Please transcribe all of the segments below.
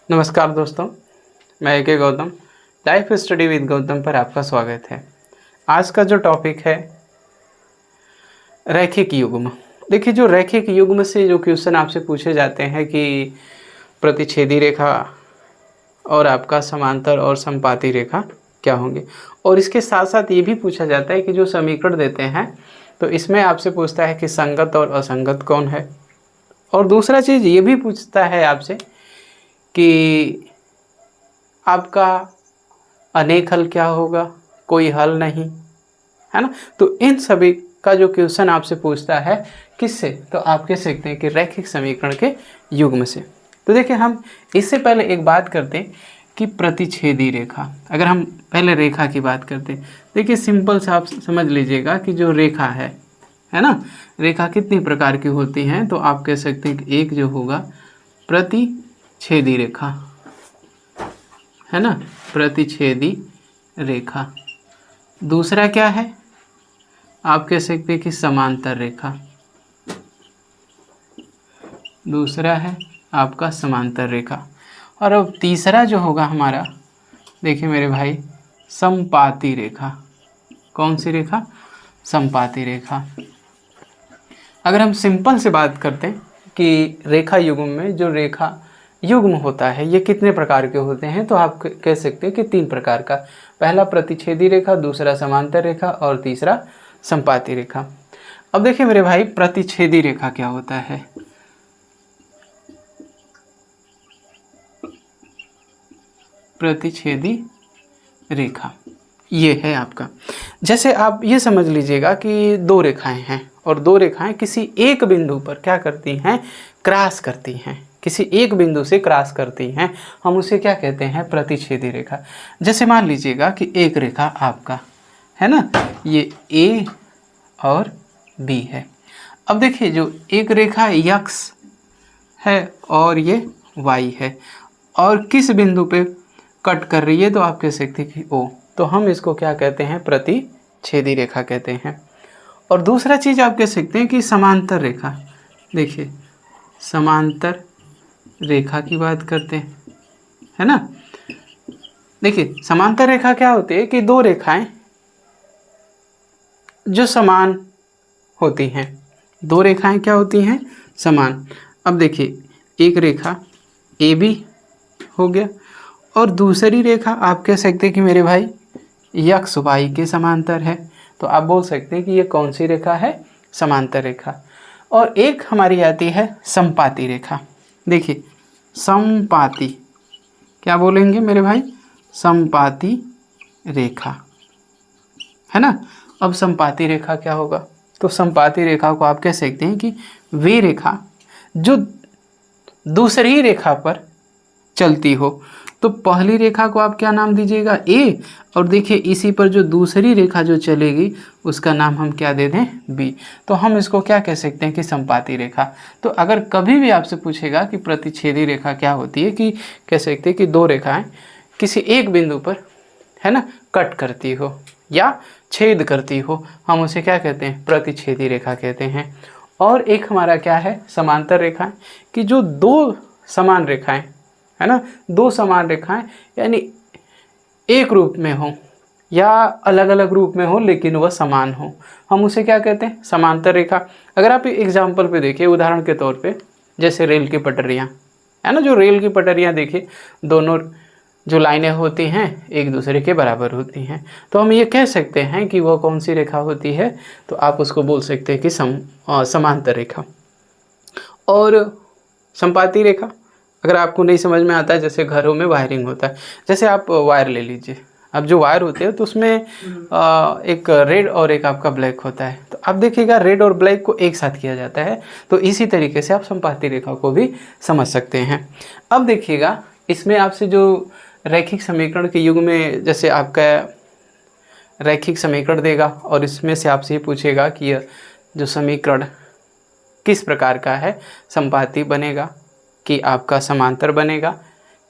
नमस्कार दोस्तों, मैं A K. Gautam. Life study with Gautam पर आपका स्वागत है। आज का जो टॉपिक है रैखिक युग्म। देखिए, जो रैखिक युग्म से जो क्वेश्चन आपसे पूछे जाते हैं कि प्रतिच्छेदी रेखा और आपका समांतर और समपाती रेखा क्या होंगे, और इसके साथ साथ ये भी पूछा जाता है कि जो समीकरण देते हैं तो इसमें आपसे पूछता है कि संगत और असंगत कौन है, और दूसरा चीज़ ये भी पूछता है आपसे कि आपका अनेक हल क्या होगा, कोई हल नहीं, है ना। तो इन सभी का जो क्वेश्चन आपसे पूछता है किससे, तो आप कह सकते हैं कि रैखिक समीकरण के युग्म से। तो देखिए, हम इससे पहले एक बात करते हैं कि प्रतिच्छेदी रेखा। अगर हम पहले रेखा की बात करते हैं, देखिए सिंपल से आप समझ लीजिएगा कि जो रेखा है ना, रेखा कितनी प्रकार की होती हैं, तो आप कह सकते हैं कि एक जो होगा प्रतिच्छेदी रेखा, है ना, प्रतिच्छेदी रेखा। दूसरा क्या है, आप कह सकते हैं कि समांतर रेखा। दूसरा है आपका समांतर रेखा। और अब तीसरा जो होगा हमारा, देखिए मेरे भाई, समपाती रेखा। कौन सी रेखा? समपाती रेखा। अगर हम सिंपल से बात करते हैं कि रेखा युग्म में जो रेखा युग्म होता है ये कितने प्रकार के होते हैं, तो आप कह सकते हैं कि 3 प्रकार का। पहला प्रतिच्छेदी रेखा, दूसरा समांतर रेखा और तीसरा समपाती रेखा। अब देखिए मेरे भाई, प्रतिच्छेदी रेखा क्या होता है। प्रतिच्छेदी रेखा ये है आपका, जैसे आप ये समझ लीजिएगा कि 2 रेखाएं हैं और 2 रेखाएं किसी एक बिंदु पर क्या करती हैं, क्रॉस करती हैं, किसी एक बिंदु से क्रॉस करती हैं, हम उसे क्या कहते हैं, प्रतिच्छेदी रेखा। जैसे मान लीजिएगा कि एक रेखा आपका है ना, ये ए और बी है। अब देखिए, जो एक रेखा यक्स है और ये वाई है, और किस बिंदु पे कट कर रही है, तो आप कह सकते हैं कि ओ, तो हम इसको क्या कहते हैं, प्रतिच्छेदी रेखा कहते हैं। और दूसरा चीज़ आप कह सकते हैं कि समांतर रेखा। देखिए, समांतर रेखा की बात करते हैं, है ना। देखिए, समांतर रेखा क्या होती है कि 2 रेखाएं जो समान होती हैं। 2 रेखाएं क्या होती हैं, समान। अब देखिए, एक रेखा ए बी हो गया, और दूसरी रेखा आप कह सकते हैं कि मेरे भाई यक्स वाई के समांतर है, तो आप बोल सकते हैं कि ये कौन सी रेखा है, समांतर रेखा। और एक हमारी आती है समपाती रेखा। देखिए, समपाती क्या बोलेंगे मेरे भाई, समपाती रेखा, है ना। अब समपाती रेखा क्या होगा, तो समपाती रेखा को आप कह सकते हैं कि वे रेखा जो दूसरी रेखा पर चलती हो। तो पहली रेखा को आप क्या नाम दीजिएगा, ए, और देखिए इसी पर जो दूसरी रेखा जो चलेगी उसका नाम हम क्या दे दें, बी। तो हम इसको क्या कह सकते हैं कि समपाती रेखा। तो अगर कभी भी आपसे पूछेगा कि प्रतिच्छेदी रेखा क्या होती है, कि कह सकते हैं कि 2 रेखाएं किसी एक बिंदु पर, है ना, कट करती हो या छेद करती हो, हम उसे क्या कहते हैं, प्रतिच्छेदी रेखा कहते हैं। और एक हमारा क्या है, समांतर रेखा, कि जो 2 समान रेखाएं, है ना, 2 समान रेखाएं यानी एक रूप में हो या अलग अलग रूप में हो लेकिन वह समान हो, हम उसे क्या कहते हैं, समांतर रेखा। अगर आप एग्जाम्पल पे देखिए, उदाहरण के तौर पे, जैसे रेल की पटरियाँ, है ना, जो रेल की पटरियाँ देखिए, दोनों जो लाइनें होती हैं एक दूसरे के बराबर होती हैं, तो हम ये कह सकते हैं कि वह कौन सी रेखा होती है, तो आप उसको बोल सकते हैं कि समांतर रेखा। और संपाती रेखा अगर आपको नहीं समझ में आता है, जैसे घरों में वायरिंग होता है, जैसे आप वायर ले लीजिए, अब जो वायर होते हैं तो उसमें एक रेड और एक आपका ब्लैक होता है, तो आप देखिएगा रेड और ब्लैक को एक साथ किया जाता है, तो इसी तरीके से आप संपाती रेखा को भी समझ सकते हैं। अब देखिएगा, इसमें आपसे जो रैखिक समीकरण के युग में, जैसे आपका रैखिक समीकरण देगा और इसमें से आपसे ये पूछेगा कि यह जो समीकरण किस प्रकार का है, संपाती बनेगा कि आपका समांतर बनेगा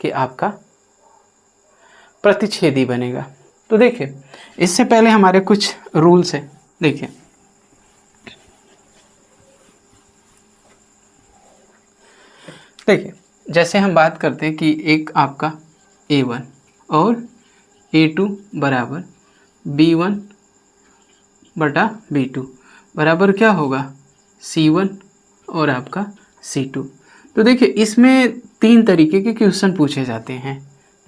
कि आपका प्रतिच्छेदी बनेगा। तो देखिए, इससे पहले हमारे कुछ रूल्स हैं। देखिए, जैसे हम बात करते हैं कि एक आपका A1 और A2 बराबर B1 बटा B2 बराबर क्या होगा C1 और आपका C2। तो देखिए इसमें 3 तरीके के क्वेश्चन पूछे जाते हैं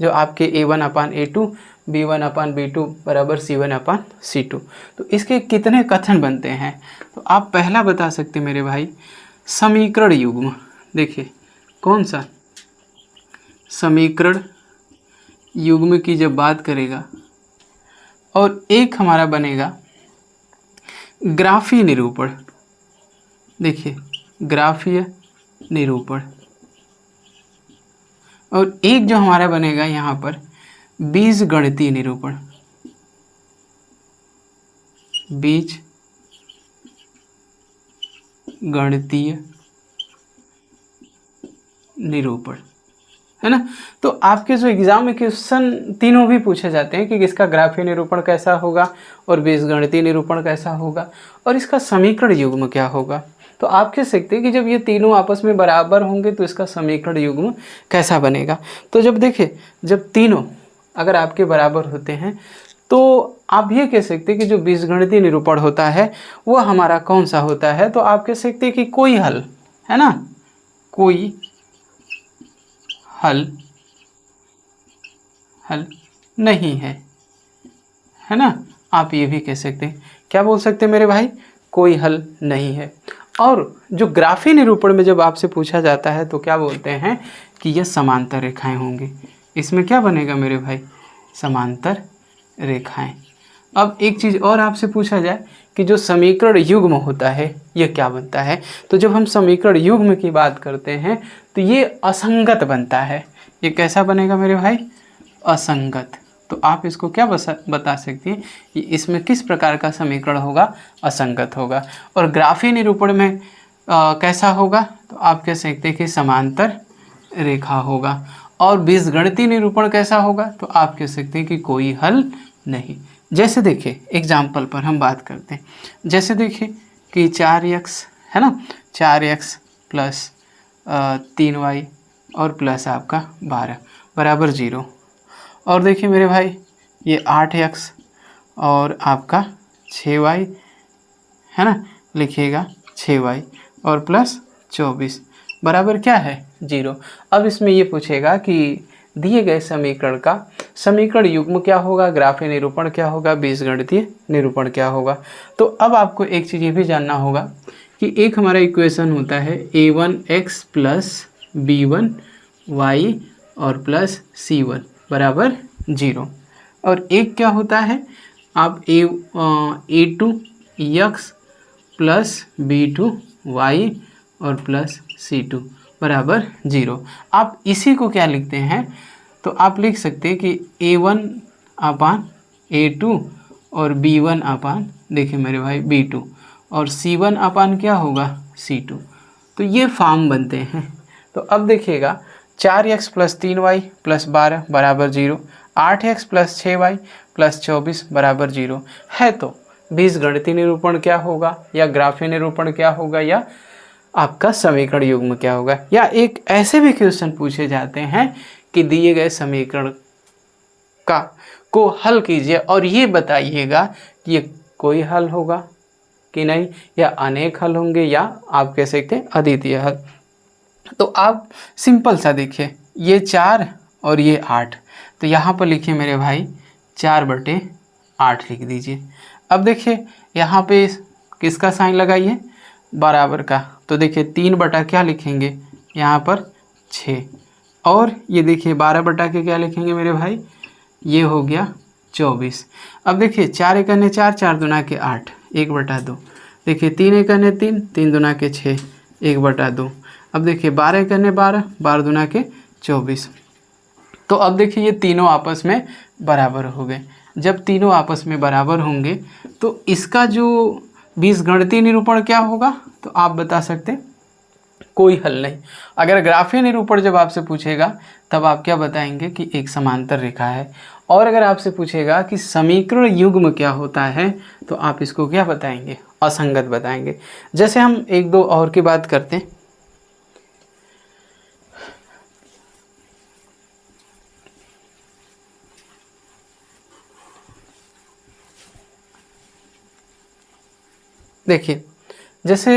जो आपके A1 अपान A2 B1 अपान B2 बराबर C1 अपान C2। तो इसके कितने कथन बनते हैं? तो आप पहला बता सकते मेरे भाई समीकरण युग्म। देखिए कौन सा समीकरण युग्म की जब बात करेगा, और एक हमारा बनेगा ग्राफीय निरूपण। देखिए ग्राफीय निरूपण, और एक जो हमारा बनेगा यहाँ पर बीजगणितीय निरूपण। बीज गणितीय निरूपण, है ना। तो आपके जो एग्जाम में क्वेश्चन तीनों भी पूछे जाते हैं कि इसका ग्राफीय निरूपण कैसा होगा और बीजगणितीय निरूपण कैसा होगा और इसका समीकरण युग्म क्या होगा। तो आप कह सकते हैं कि जब ये तीनों आपस में बराबर होंगे तो इसका समीकरण युग्म कैसा बनेगा। तो जब देखिए जब तीनों अगर आपके बराबर होते हैं तो आप ये कह सकते हैं कि जो बीजगणितीय निरूपण होता है वो हमारा कौन सा होता है। तो आप कह सकते हैं कि कोई हल, है ना, कोई हल नहीं है ना। आप ये भी कह सकते हैं, क्या बोल सकते हैं मेरे भाई, कोई हल नहीं है। और जो ग्राफीय निरूपण में जब आपसे पूछा जाता है तो क्या बोलते हैं कि यह समांतर रेखाएं होंगी। इसमें क्या बनेगा मेरे भाई, समांतर रेखाएं। अब एक चीज़ और आपसे पूछा जाए कि जो समीकरण युग्म होता है यह क्या बनता है। तो जब हम समीकरण युग्म की बात करते हैं तो ये असंगत बनता है। ये कैसा बनेगा मेरे भाई, असंगत। तो आप इसको क्या बता सकती हैं कि इसमें किस प्रकार का समीकरण होगा, असंगत होगा। और ग्राफीय निरूपण में कैसा होगा, तो आप कह सकते हैं कि समांतर रेखा होगा। और बीजगणितीय निरूपण कैसा होगा, तो आप कह सकते हैं कि कोई हल नहीं। जैसे देखिए एग्जाम्पल पर हम बात करते हैं, जैसे देखिए कि 4x है ना, 4x प्लस 3y और प्लस आपका 12 बराबर 0। और देखिए मेरे भाई ये 8x और आपका 6y है ना, लिखिएगा 6y और प्लस 24 बराबर क्या है 0। अब इसमें ये पूछेगा कि दिए गए समीकरण का समीकरण युग्म क्या होगा, ग्राफीय निरूपण क्या होगा, बीजगणितीय निरूपण क्या होगा। तो अब आपको एक चीज़ ये भी जानना होगा कि एक हमारा इक्वेशन होता है a1x प्लस b1y और प्लस c1 बराबर 0। और एक क्या होता है, आप a2x प्लस b2y और प्लस c2 बराबर 0। आप इसी को क्या लिखते हैं, तो आप लिख सकते हैं कि a1 अपान a2 और b1 अपान, देखिए मेरे भाई b2 और c1 अपान क्या होगा c2। तो ये फॉर्म बनते हैं। तो अब देखिएगा 4x प्लस 3y प्लस 12 बराबर 0, 8x प्लस 6y प्लस 24 बराबर 0 है। तो बीजगणितीय निरूपण क्या होगा, या ग्राफीय निरूपण क्या होगा, या आपका समीकरण युग्म क्या होगा। या एक ऐसे भी क्वेश्चन पूछे जाते हैं कि दिए गए समीकरण का को हल कीजिए और ये बताइएगा कि ये कोई हल होगा कि नहीं, या अनेक हल होंगे, या आप कह सकते हैं अद्वितीय हल। तो आप सिंपल सा देखिए ये 4 और ये 8, तो यहाँ पर लिखिए मेरे भाई 4/8 लिख दीजिए। अब देखिए यहाँ पे किसका साइन लगाइए, बराबर का। तो देखिए 3 बटा क्या लिखेंगे यहाँ पर 6, और ये देखिए 12 बटा के क्या लिखेंगे मेरे भाई, ये हो गया 24। अब देखिए 4 एक अन्य 4, 4 दूना के 8, 1/2। देखिए 3 एक अन्य 3, 3 दूना के 6, 1/2। अब देखिए 12 एक अन्य 12, 12 दूना के 24। तो अब देखिए ये तीनों आपस में बराबर हो गए। जब तीनों आपस में बराबर होंगे तो इसका जो बीजगणितीय निरूपण क्या होगा, तो आप बता सकते हैं कोई हल नहीं। अगर ग्राफीय निरूपण जब आपसे पूछेगा तब आप क्या बताएंगे कि एक समांतर रेखा है। और अगर आपसे पूछेगा कि समीकरण युग्म क्या होता है तो आप इसको क्या बताएंगे, असंगत बताएंगे। जैसे हम एक दो और की बात करते हैं, देखिए जैसे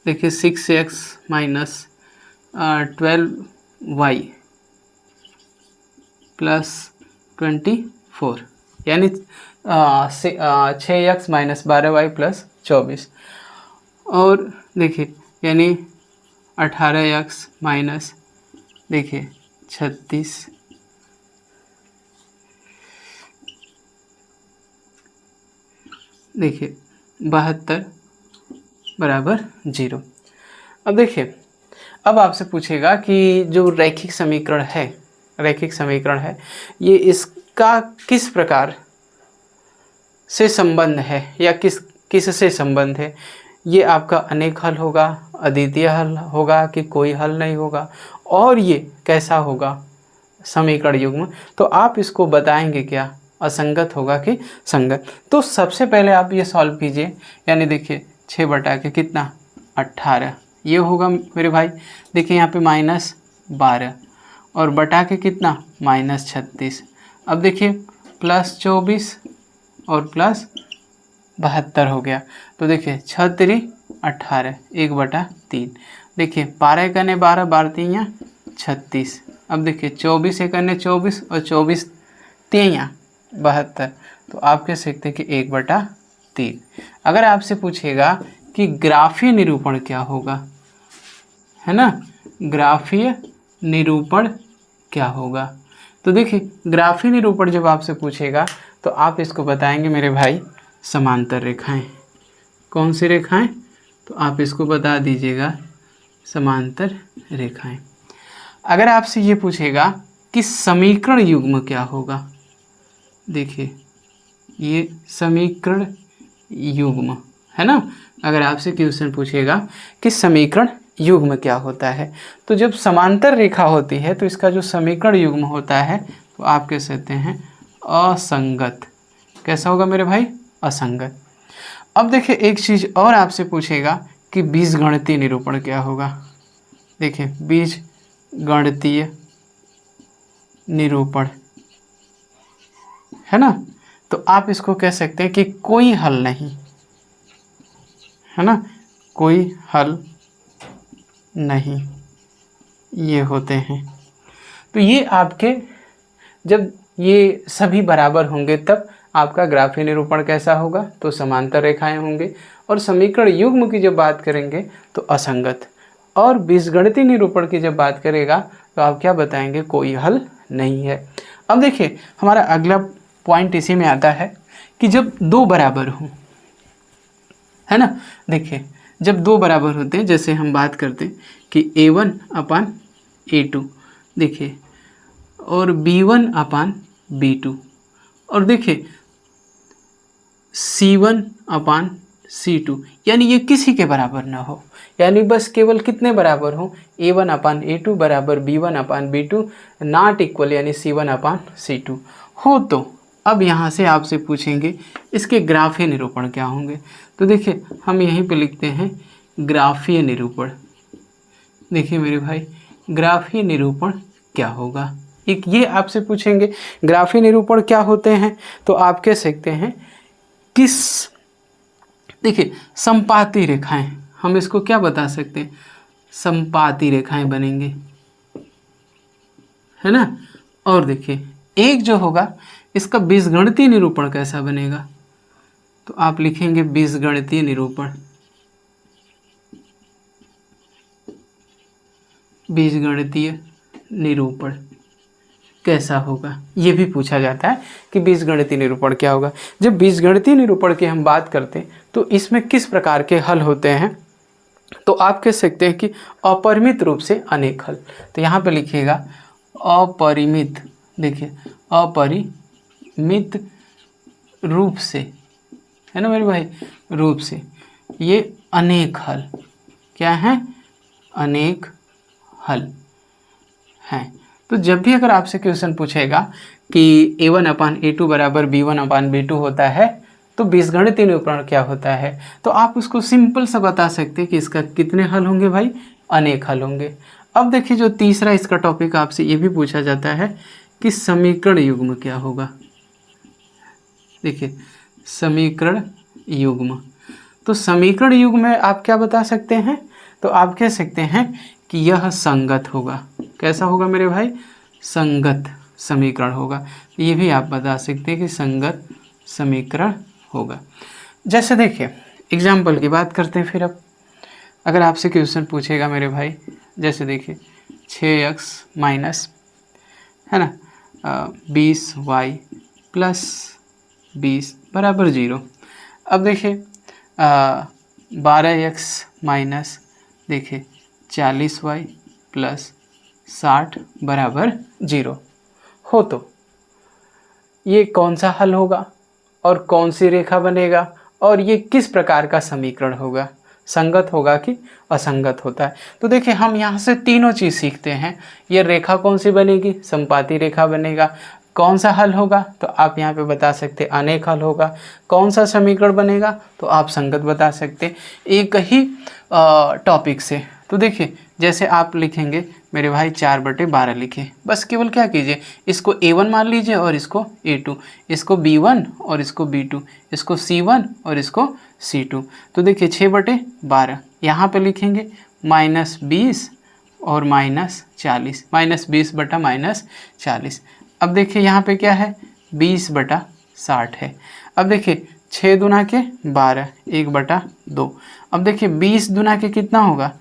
देखिए 6x माइनस 12y प्लस 24 यानी 6x माइनस 12y प्लस 24 और देखिए यानी 18x माइनस देखिए 36 देखिए 72 बराबर 0। अब देखिए अब आपसे पूछेगा कि जो रैखिक समीकरण है ये इसका किस प्रकार से संबंध है या किस से संबंध है। ये आपका अनेक हल होगा, अद्वितीय हल होगा कि कोई हल नहीं होगा, और ये कैसा होगा समीकरण युग्म। तो आप इसको बताएंगे क्या, असंगत होगा कि संगत। तो सबसे पहले आप ये सॉल्व कीजिए, यानी देखिए 6 बटा के कितना 18 ये होगा मेरे भाई। देखिए यहाँ पे -12 और बटा के कितना -36। अब देखिए +24 और +72 हो गया। तो देखिए 6 3 18 1/3। देखिए 12 एकने 12 12 36। अब देखिए 24 एकने 24 और 24 3 72। तो आप कह सकते हैं कि 1/3। अगर आपसे पूछेगा कि ग्राफीय निरूपण क्या होगा, है ना, ग्राफीय निरूपण क्या होगा। तो देखिए ग्राफीय निरूपण जब आपसे पूछेगा तो आप इसको बताएंगे मेरे भाई समांतर रेखाएं। कौन सी रेखाएं, तो आप इसको बता दीजिएगा समांतर रेखाएं। अगर आपसे ये पूछेगा कि समीकरण युग्म क्या होगा, देखिए ये समीकरण युग्म है ना। अगर आपसे क्वेश्चन पूछेगा कि समीकरण युग्म क्या होता है, तो जब समांतर रेखा होती है तो इसका जो समीकरण युग्म होता है तो आप कह सकते हैं असंगत। कैसा होगा मेरे भाई, असंगत। अब देखिए एक चीज़ और आपसे पूछेगा कि बीजगणितीय निरूपण क्या होगा। देखिए बीजगणितीय निरूपण है ना, तो आप इसको कह सकते हैं कि कोई हल नहीं, है ना, कोई हल नहीं ये होते हैं। तो ये आपके जब ये सभी बराबर होंगे तब आपका ग्राफीय निरूपण कैसा होगा, तो समांतर रेखाएं होंगे। और समीकरण युग्म की जब बात करेंगे तो असंगत, और बीजगणितीय निरूपण की जब बात करेगा तो आप क्या बताएंगे, कोई हल नहीं है। अब देखिए हमारा अगला पॉइंट इसी में आता है कि जब दो बराबर हों, है ना। देखिए जब दो बराबर होते हैं, जैसे हम बात करते हैं कि A1/A2 देखिए और B1/B2, और देखिए C1/C2, यानी ये किसी के बराबर ना हो, यानी बस केवल कितने बराबर हो, A1/A2 बराबर B1/B2 नॉट इक्वल यानी C1/C2 हो। तो अब यहाँ से आपसे पूछेंगे इसके ग्राफीय निरूपण क्या होंगे। तो देखिए हम यहीं पे लिखते हैं ग्राफीय निरूपण। देखिए मेरे भाई ग्राफीय निरूपण क्या होगा, एक ये आपसे पूछेंगे ग्राफीय निरूपण क्या होते हैं। तो आप कह सकते हैं किस, देखिए संपाती रेखाएं, हम इसको क्या बता सकते हैं, संपाती रेखाएं बनेंगे, है ना। और देखिए एक जो होगा इसका बीजगणितीय निरूपण कैसा बनेगा, तो आप लिखेंगे बीजगणितीय निरूपण। बीजगणितीय निरूपण कैसा होगा, ये भी पूछा जाता है कि बीजगणितीय निरूपण क्या होगा। जब बीजगणितीय निरूपण की हम बात करते हैं तो इसमें किस प्रकार के हल होते हैं, तो आप कह सकते हैं कि अपरिमित रूप से अनेक हल। तो यहाँ पे लिखिएगा अपरिमित, देखिए अपरिमित रूप से, है ना मेरे भाई, रूप से ये अनेक हल क्या हैं, अनेक हल हैं। तो जब भी अगर आपसे क्वेश्चन पूछेगा कि A1/A2 बराबर B1/B2 होता है तो बीजगणितीय निरूपण क्या होता है, तो आप उसको सिंपल सा बता सकते हैं कि इसका कितने हल होंगे भाई, अनेक हल होंगे। अब देखिए जो तीसरा इसका टॉपिक आपसे ये भी पूछा जाता है कि समीकरण युग्म क्या होगा। देखिए समीकरण युग्म। तो समीकरण युग्म में आप क्या बता सकते हैं? तो आप कह सकते हैं कि यह संगत होगा। कैसा होगा मेरे भाई? संगत समीकरण होगा। ये भी आप बता सकते हैं कि संगत समीकरण होगा। जैसे देखिए एग्जाम्पल की बात करते हैं फिर। अब अगर आपसे क्वेश्चन पूछेगा मेरे भाई, जैसे देखिए 6x माइनस है ना 20y प्लस 20 बराबर 0। अब देखिए 12x माइनस देखिए 40y प्लस 60 बराबर 0 हो, तो ये कौन सा हल होगा और कौन सी रेखा बनेगा और ये किस प्रकार का समीकरण होगा? संगत होगा कि असंगत होता है? तो देखिए हम यहाँ से तीनों चीज़ सीखते हैं। ये रेखा कौन सी बनेगी? संपाती रेखा बनेगा। कौन सा हल होगा? तो आप यहाँ पे बता सकते अनेक हल होगा। कौन सा समीकरण बनेगा? तो आप संगत बता सकते एक ही टॉपिक से। तो देखिए जैसे आप लिखेंगे मेरे भाई 4/12 लिखे, बस केवल क्या कीजिए, इसको A1 मान लीजिए और इसको A2, इसको B1 और इसको B2, इसको C1 और इसको C2। तो देखिए 6/12 यहाँ पे लिखेंगे -20 और -40, -20 बटा -40। अब देखिए यहाँ पे क्या है 20/60 है। अब देखिए 6 दूना के 12, 1/2। अब देखिए 20 दूना के कितना होगा?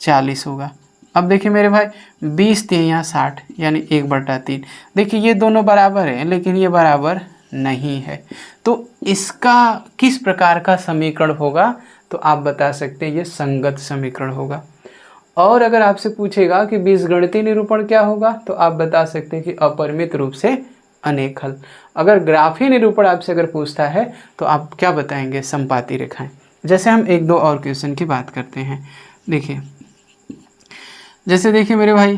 40 होगा। अब देखिए मेरे भाई 20 3 यहाँ 60 यानी 1/3। देखिए ये दोनों बराबर हैं लेकिन ये बराबर नहीं है। तो इसका किस प्रकार का समीकरण होगा? तो आप बता सकते हैं ये संगत समीकरण होगा। और अगर आपसे पूछेगा कि बीजगणितीय निरूपण क्या होगा, तो आप बता सकते हैं कि अपरिमित रूप से अनेक हल। अगर ग्राफीय निरूपण आपसे अगर पूछता है तो आप क्या बताएंगे? संपाती रेखाएं। जैसे हम एक दो और क्वेश्चन की बात करते हैं। देखिए जैसे देखिए मेरे भाई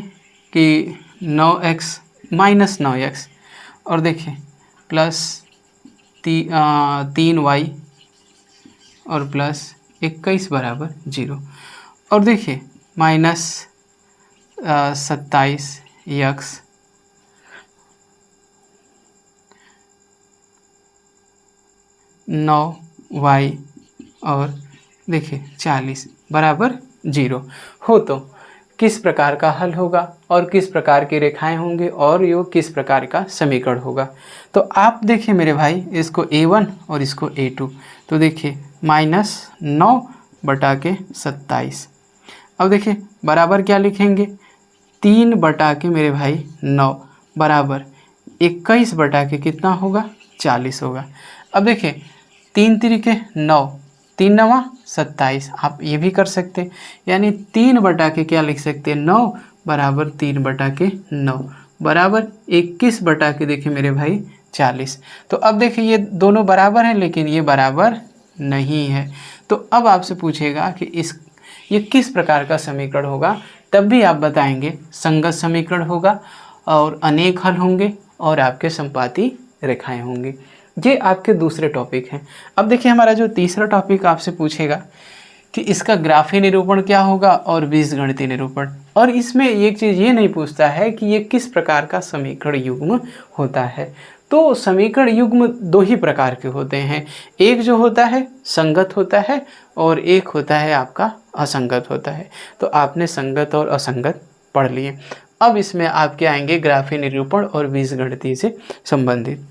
कि 9x माइनस 9x और देखिए प्लस 3y और प्लस 21 बराबर 0। और देखिए -27x नौ y और देखिए 40 बराबर 0 हो, तो किस प्रकार का हल होगा और किस प्रकार की रेखाएं होंगी और ये किस प्रकार का समीकरण होगा? तो आप देखिए मेरे भाई इसको A1 और इसको A2। तो देखिए -9/27। अब देखिए बराबर क्या लिखेंगे? 3/के मेरे भाई 9 बराबर 21/के कितना होगा? 40 होगा। अब देखिए 3 तिरिके 9, 3 9 27। आप ये भी कर सकते हैं, यानी 3/के क्या लिख सकते हैं? 9 बराबर 3/के 9 बराबर 21/के देखिए मेरे भाई 40। तो अब देखिए ये दोनों बराबर हैं लेकिन ये बराबर नहीं है। तो अब आपसे पूछेगा कि ये किस प्रकार का समीकरण होगा, तब भी आप बताएंगे संगत समीकरण होगा और अनेक हल होंगे और आपके संपाती रेखाएं होंगी। ये आपके दूसरे टॉपिक हैं। अब देखिए हमारा जो तीसरा टॉपिक आपसे पूछेगा कि इसका ग्राफीय निरूपण क्या होगा और बीजगणितीय निरूपण। और इसमें एक चीज़ ये नहीं पूछता है कि ये किस प्रकार का समीकरण युग्म होता है। तो समीकरण युग्म दो ही प्रकार के होते हैं, एक जो होता है संगत होता है और एक होता है आपका असंगत होता है। तो आपने संगत और असंगत पढ़ लिए। अब इसमें आपके आएंगे ग्राफीय निरूपण और बीजगणितीय से संबंधित।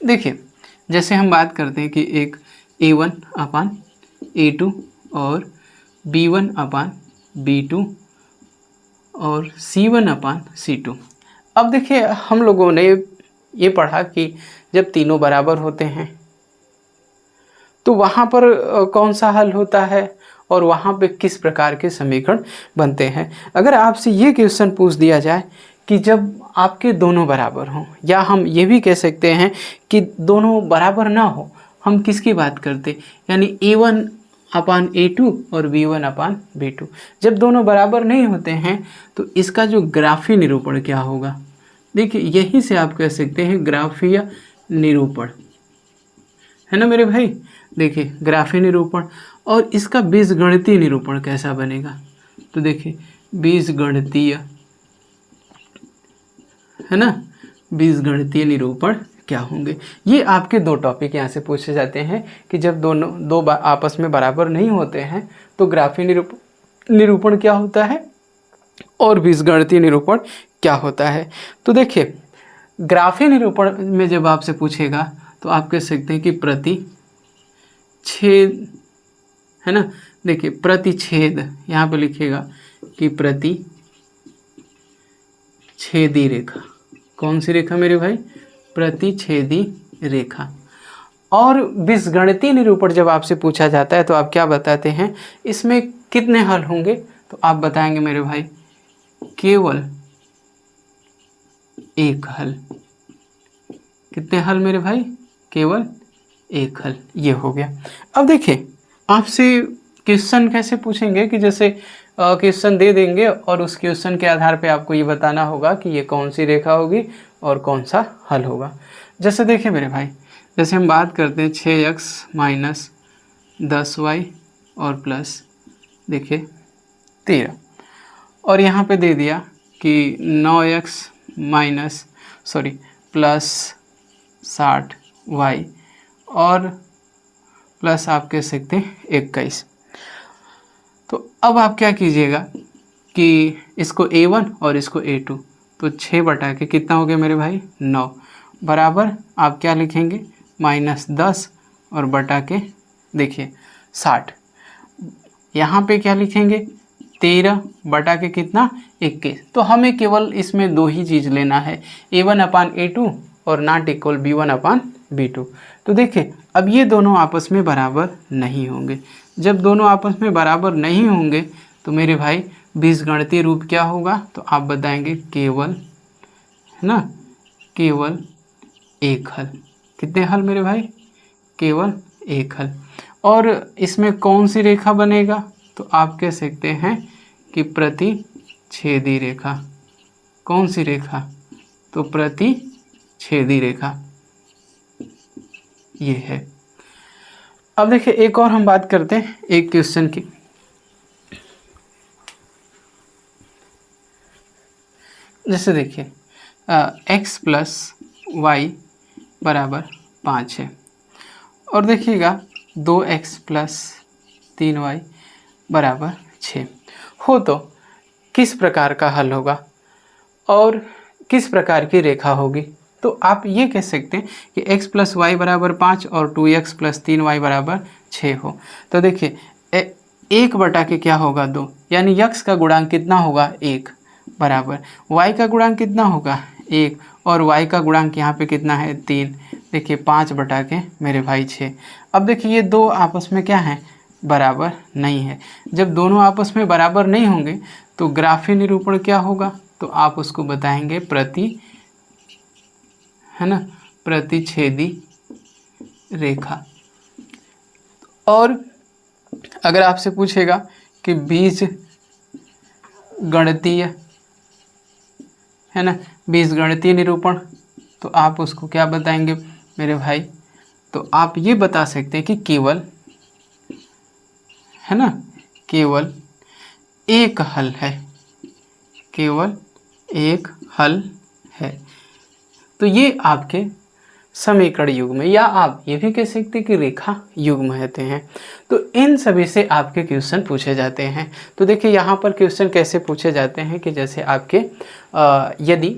देखिए जैसे हम बात करते हैं कि एक A1/A2 और B1/B2 और C1/C2। अब देखिए हम लोगों ने ये पढ़ा कि जब तीनों बराबर होते हैं तो वहाँ पर कौन सा हल होता है और वहाँ पे किस प्रकार के समीकरण बनते हैं। अगर आपसे ये क्वेश्चन पूछ दिया जाए कि जब आपके दोनों बराबर हों, या हम ये भी कह सकते हैं कि दोनों बराबर ना हो, हम किसकी बात करते, यानी A1/A2 और B1/B2। जब दोनों बराबर नहीं होते हैं तो इसका जो ग्राफीय निरूपण क्या होगा? देखिए यहीं से आप कह सकते हैं ग्राफीय निरूपण, है ना मेरे भाई। देखिए ग्राफीय निरूपण और इसका बीजगणितीय निरूपण कैसा बनेगा? तो देखिए बीजगणितीय है ना, बीजगणितीय निरूपण क्या होंगे। ये आपके दो टॉपिक यहाँ से पूछे जाते हैं कि जब दो आपस में बराबर नहीं होते हैं तो ग्राफीय निरूपण क्या होता है और बीजगणितीय निरूपण क्या होता है। तो देखिए, ग्राफीय निरूपण में जब आपसे पूछेगा तो आप कह सकते हैं कि प्रतिच्छेद, है ना। देखिए प्रतिच्छेद, यहाँ पे लिखिएगा कि प्रतिच्छेदी रेखा, कौन सी रेखा मेरे भाई, प्रतिच्छेदी रेखा। और बीजगणितीय निरूपण जब आपसे पूछा जाता है तो आप क्या बताते हैं, इसमें कितने हल होंगे, तो आप बताएंगे मेरे भाई केवल एक हल। कितने हल मेरे भाई, केवल एक हल। ये हो गया। अब देखिए आपसे क्वेश्चन कैसे पूछेंगे कि जैसे क्वेश्चन दे देंगे और उस क्वेश्चन के आधार पे आपको ये बताना होगा कि ये कौन सी रेखा होगी और कौन सा हल होगा। जैसे देखिए मेरे भाई, जैसे हम बात करते हैं 6x माइनस 10y और प्लस देखिए 13, और यहाँ पे दे दिया कि 9x माइनस प्लस 60y और प्लस आप कह सकते हैं 21। तो अब आप क्या कीजिएगा कि इसको A1 और इसको A2, तो 6 बटा के कितना हो गया मेरे भाई 9, बराबर आप क्या लिखेंगे -10 और बटा के देखिए 60। यहाँ पे क्या लिखेंगे 13 बटा के कितना 21। तो हमें केवल इसमें दो ही चीज़ लेना है, A1/A2 और नॉट इक्वल B1/B2। तो देखिए अब ये दोनों आपस में बराबर नहीं होंगे। जब दोनों आपस में बराबर नहीं होंगे तो मेरे भाई बीजगणितीय रूप क्या होगा, तो आप बताएंगे केवल, है ना, केवल एक हल। कितने हल मेरे भाई, केवल एक हल। और इसमें कौन सी रेखा बनेगा, तो आप कह सकते हैं कि प्रतिच्छेदी रेखा। कौन सी रेखा, तो प्रतिच्छेदी रेखा ये है। अब देखिए एक और हम बात करते हैं एक क्वेश्चन की। जैसे देखिए x प्लस वाई बराबर 5 है और देखिएगा 2x प्लस 3y बराबर 6 हो, तो किस प्रकार का हल होगा और किस प्रकार की रेखा होगी। तो आप ये कह सकते हैं कि x प्लस वाई बराबर 5 और 2x प्लस 3y बराबर 6 हो। तो देखिए 1 बटा के क्या होगा 2, यानी x का गुणांक कितना होगा 1, बराबर y का गुणांक कितना होगा 1 और y का गुणांक यहाँ पे कितना है 3। देखिए 5 बटा के मेरे भाई 6। अब देखिए ये दो आपस में क्या है, बराबर नहीं है। जब दोनों आपस में बराबर नहीं होंगे तो ग्राफीय निरूपण क्या होगा, तो आप उसको बताएंगे प्रतिच्छेदी रेखा। और अगर आपसे पूछेगा कि बीज गणितीय, है ना, बीजगणितीय निरूपण, तो आप उसको क्या बताएंगे मेरे भाई, तो आप ये बता सकते हैं कि केवल, है ना, केवल एक हल है, केवल एक हल है। तो ये आपके समीकरण युग्म, या आप ये भी कह सकते हैं कि रेखा युग्म होते हैं। तो इन सभी से आपके क्वेश्चन पूछे जाते हैं। तो देखिए यहाँ पर क्वेश्चन कैसे पूछे जाते हैं कि जैसे आपके यदि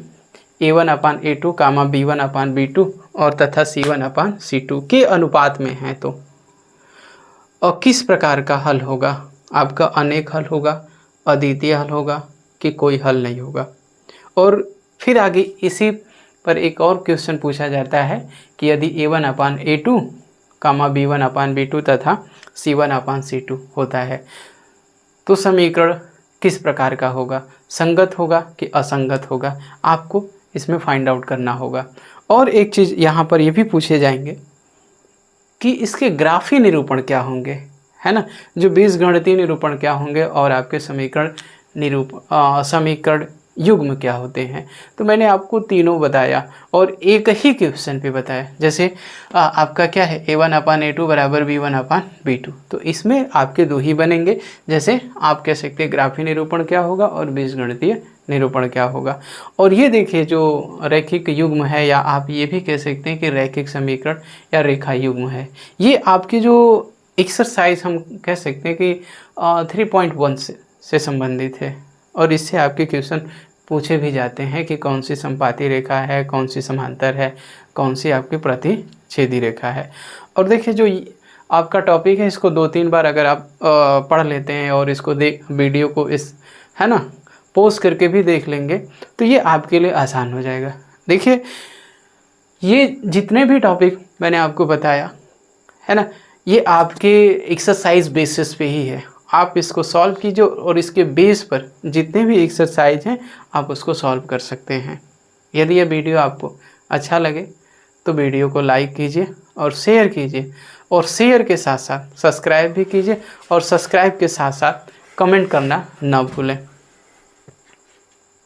A1/A2 कामा B1/B2 और तथा C1/C2 के अनुपात में है तो और किस प्रकार का हल होगा, आपका अनेक हल होगा, अद्वितीय हल होगा कि कोई हल नहीं होगा। और फिर आगे इसी पर एक और क्वेश्चन पूछा जाता है कि यदि A1/A2 कामा B1/B2 तथा C1/C2 होता है तो समीकरण किस प्रकार का होगा, संगत होगा कि असंगत होगा, आपको इसमें फाइंड आउट करना होगा। और एक चीज़ यहाँ पर ये भी पूछे जाएंगे कि इसके ग्राफीय निरूपण क्या होंगे, है ना, जो बीजगणितीय निरूपण क्या होंगे और आपके समीकरण युग्म क्या होते हैं। तो मैंने आपको तीनों बताया और एक ही क्वेश्चन पे बताया। जैसे आपका क्या है A1/A2 बराबर B1/B2, तो इसमें आपके दो ही बनेंगे। जैसे आप कह सकते हैं ग्राफीय निरूपण क्या होगा और बीजगणितीय निरूपण क्या होगा। और ये देखिए जो रैखिक युग्म है, या आप ये भी कह सकते हैं कि रैखिक समीकरण या रेखा युग्म है, ये आपकी जो एक्सरसाइज हम कह सकते हैं कि 3.1 से संबंधित है। और इससे आपके क्वेश्चन पूछे भी जाते हैं कि कौन सी संपाती रेखा है, कौन सी समांतर है, कौन सी आपकी प्रतिच्छेदी रेखा है। और देखिए जो आपका टॉपिक है, इसको 2-3 बार अगर आप पढ़ लेते हैं और इसको वीडियो को है ना पॉज करके भी देख लेंगे, तो ये आपके लिए आसान हो जाएगा। देखिए ये जितने भी टॉपिक मैंने आपको बताया है ना, ये आपके एक्सरसाइज बेसिस पे ही है। आप इसको सॉल्व कीजिए और इसके बेस पर जितने भी एक्सरसाइज हैं आप उसको सॉल्व कर सकते हैं। यदि यह वीडियो आपको अच्छा लगे तो वीडियो को लाइक कीजिए और शेयर कीजिए, और शेयर के साथ साथ सब्सक्राइब भी कीजिए, और सब्सक्राइब के साथ साथ कमेंट करना ना भूलें।